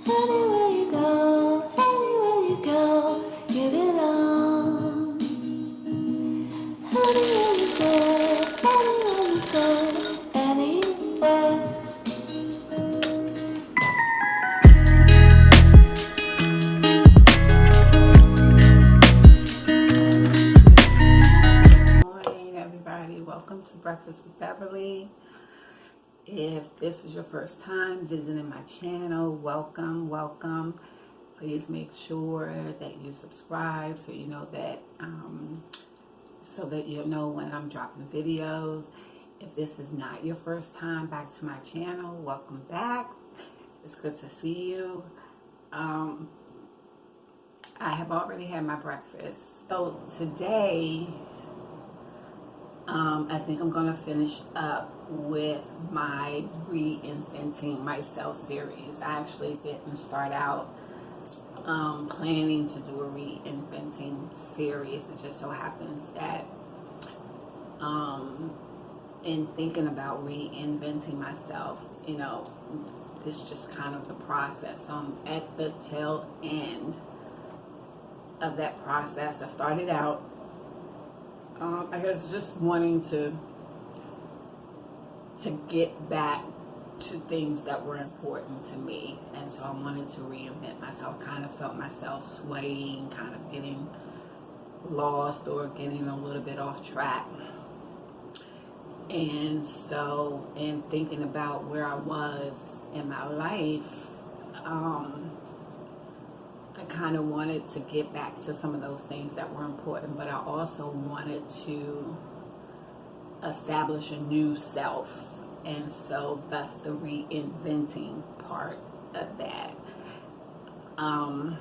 Anywhere you go, you belong. Anywhere you say, anywhere. Morning, everybody. Welcome to Breakfast with Beverly. If this is your first time visiting my channel, welcome. Please make sure that you subscribe so you know that you'll know when I'm dropping videos. If this is not your first time back to my channel, welcome back. It's good to see you. I have already had my breakfast. So today, I think I'm going to finish up with my Reinventing Myself series. I actually didn't start out planning to do a Reinventing series. It just so happens that in thinking about reinventing myself, this is just kind of the process. So I'm at the tail end of that process. I started out I guess just wanting to get back to things that were important to me, and so I wanted to reinvent myself. Kind of felt myself swaying, kind of getting lost or getting a little bit off track. And so, in thinking about where I was in my life, I kind of wanted to get back to some of those things that were important, but I also wanted to establish a new self. And so that's the reinventing part of that. And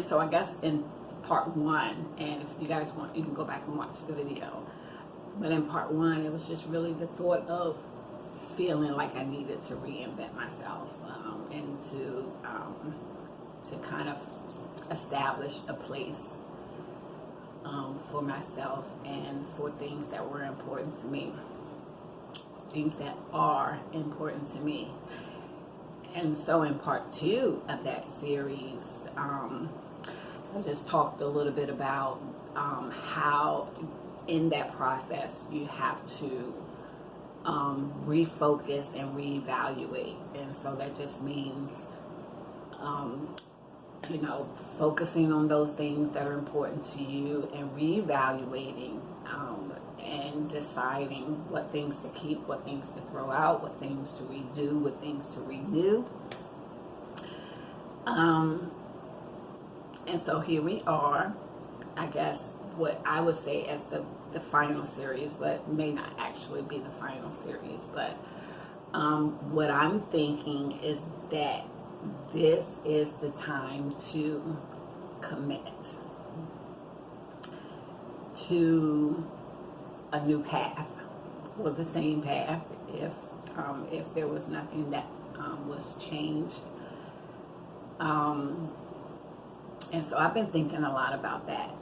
so I guess in part one, and if you guys want, you can go back and watch the video. But in part one, it was just really the thought of feeling like I needed to reinvent myself, and to kind of establish a place for myself and for things that were important to me, things that are important to me. And so in part two of that series, I just talked a little bit about how in that process you have to refocus and reevaluate. And so that just means focusing on those things that are important to you and reevaluating, and deciding what things to keep, what things to throw out, what things to redo, what things to renew. And so here we are, I guess what I would say as the final series, but may not actually be the final series. But what I'm thinking is that this is the time to commit to a new path, or the same path if there was nothing that was changed. And so I've been thinking a lot about that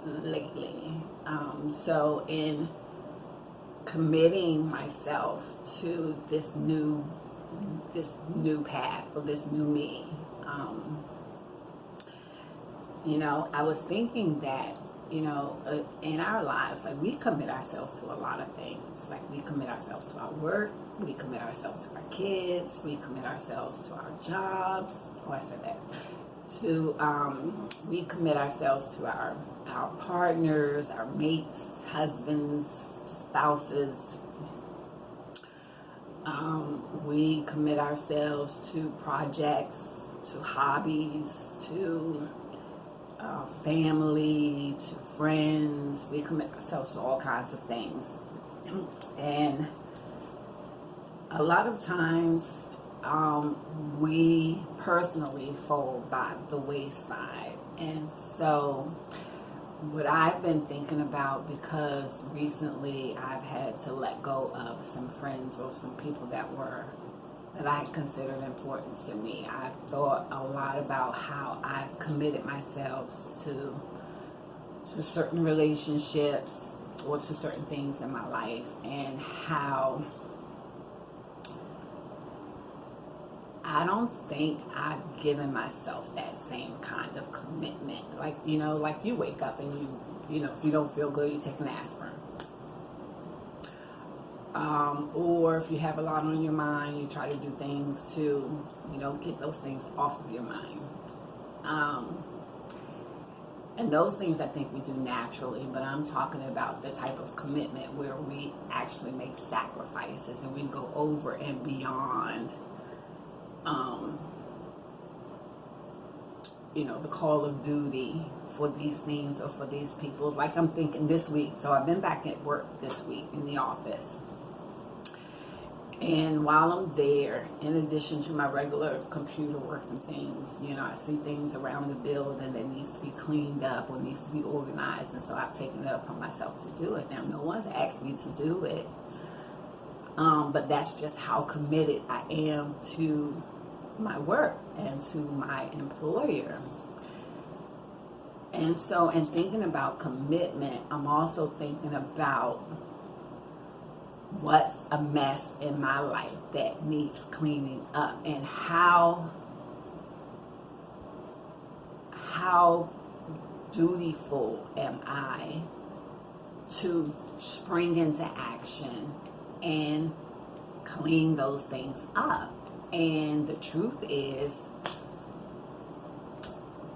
lately. So in committing myself to this new path, or this new me, I was thinking that in our lives, like, we commit ourselves to a lot of things. Like, we commit ourselves to our work, we commit ourselves to our kids, we commit ourselves to our jobs. Oh, I said that. We commit ourselves to our partners, our mates, husbands, spouses. We commit ourselves to projects, to hobbies, to family, to friends. We commit ourselves to all kinds of things. And a lot of times, we personally fall by the wayside. And so what I've been thinking about, because recently I've had to let go of some friends or some people that I considered important to me, I've thought a lot about how I've committed myself to certain relationships or to certain things in my life, and how I don't think I've given myself that same kind of commitment. Like, like you wake up and if you don't feel good, you take an aspirin. Or if you have a lot on your mind, you try to do things to, get those things off of your mind. And those things I think we do naturally, but I'm talking about the type of commitment where we actually make sacrifices and we go over and beyond, the call of duty for these things or for these people. Like I'm thinking this week, so I've been back at work this week in the office. And while I'm there, in addition to my regular computer work and things, I see things around the building that needs to be cleaned up or needs to be organized. And so I've taken it upon myself to do it. Now, no one's asked me to do it. But that's just how committed I am to my work and to my employer. And so in thinking about commitment, I'm also thinking about what's a mess in my life that needs cleaning up, and how dutiful am I to spring into action and clean those things up. And the truth is,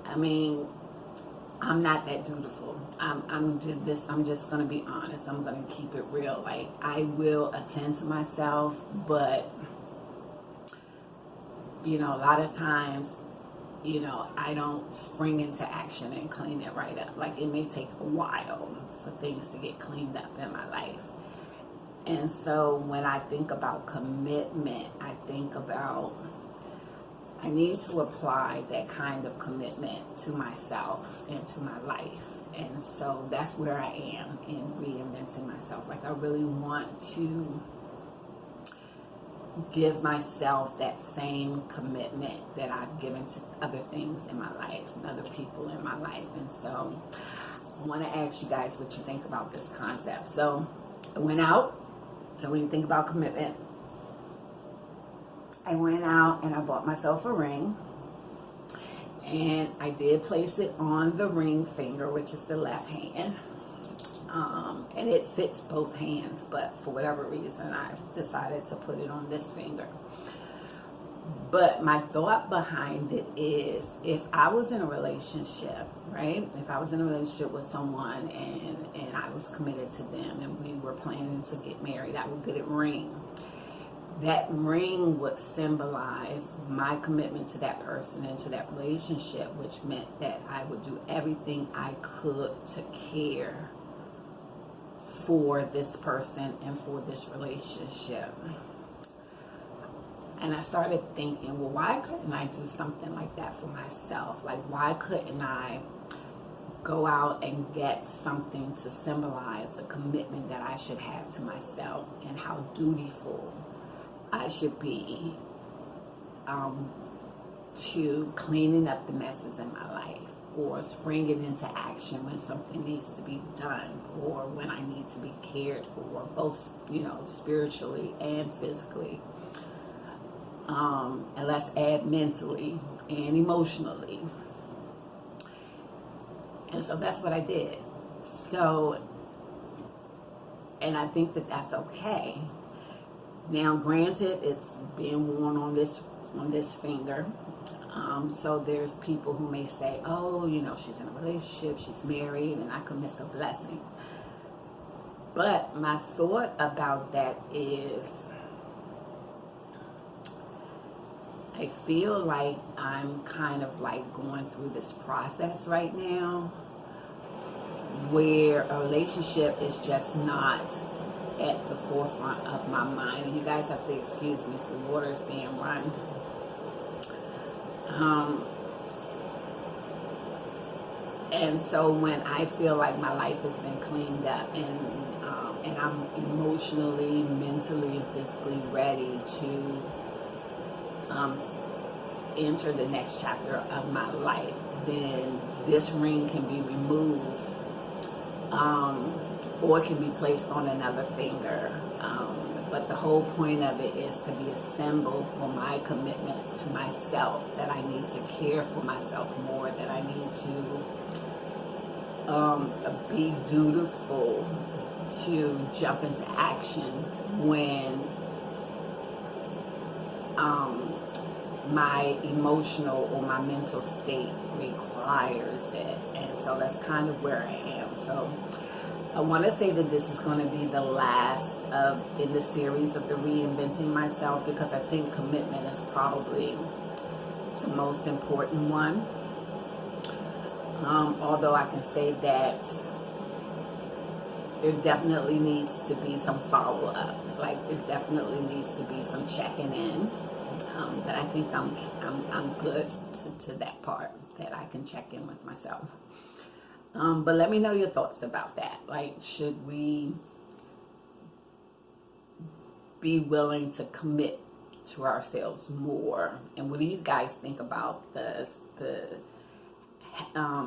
I'm not that dutiful. I'm just gonna be honest. I'm gonna keep it real. Like, I will attend to myself, but a lot of times, I don't spring into action and clean it right up. Like, it may take a while for things to get cleaned up in my life. And so when I think about commitment, I think about I need to apply that kind of commitment to myself and to my life. And so that's where I am in reinventing myself. Like, I really want to give myself that same commitment that I've given to other things in my life and other people in my life. And so I want to ask you guys what you think about this concept. So I went out. So when you think about commitment, I went out and I bought myself a ring, and I did place it on the ring finger, which is the left hand, and it fits both hands, but for whatever reason I decided to put it on this finger. But my thought behind it is, if I was in a relationship, right? If I was in a relationship with someone and I was committed to them and we were planning to get married, I would get a ring. That ring would symbolize my commitment to that person and to that relationship, which meant that I would do everything I could to care for this person and for this relationship. And I started thinking, well, why couldn't I do something like that for myself? Like, why couldn't I go out and get something to symbolize the commitment that I should have to myself and how dutiful I should be to cleaning up the messes in my life, or springing into action when something needs to be done, or when I need to be cared for, both, spiritually and physically. And let's add mentally and emotionally. And so that's what I did. So, and I think that that's okay. Now, granted, it's being worn on this finger. So there's people who may say, oh, she's in a relationship, she's married, and I could miss a blessing. But my thought about that is, I feel like I'm kind of like going through this process right now where a relationship is just not at the forefront of my mind. And you guys have to excuse me, so the water is being run. And so when I feel like my life has been cleaned up and I'm emotionally, mentally, and physically ready to enter the next chapter of my life, then this ring can be removed, or it can be placed on another finger. But the whole point of it is to be a symbol for my commitment to myself, that I need to care for myself more, that I need to be dutiful, to jump into action when my emotional or my mental state requires it. And so that's kind of where I am. So I want to say that this is going to be the last in the series of the Reinventing Myself, because I think commitment is probably the most important one. Although I can say that there definitely needs to be some follow-up. Like, there definitely needs to be some checking in. But I think I'm good to that part, that I can check in with myself. But let me know your thoughts about that. Like, should we be willing to commit to ourselves more? And what do you guys think about the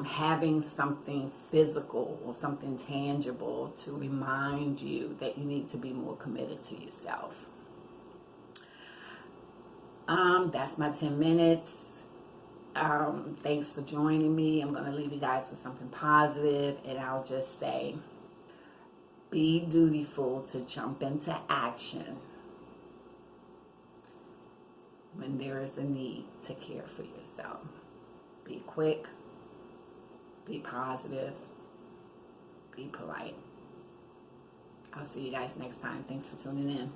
having something physical or something tangible to remind you that you need to be more committed to yourself? That's my 10 minutes. Thanks for joining me. I'm going to leave you guys with something positive, and I'll just say, be dutiful to jump into action when there is a need to care for yourself. Be quick, be positive, be polite. I'll see you guys next time. Thanks for tuning in.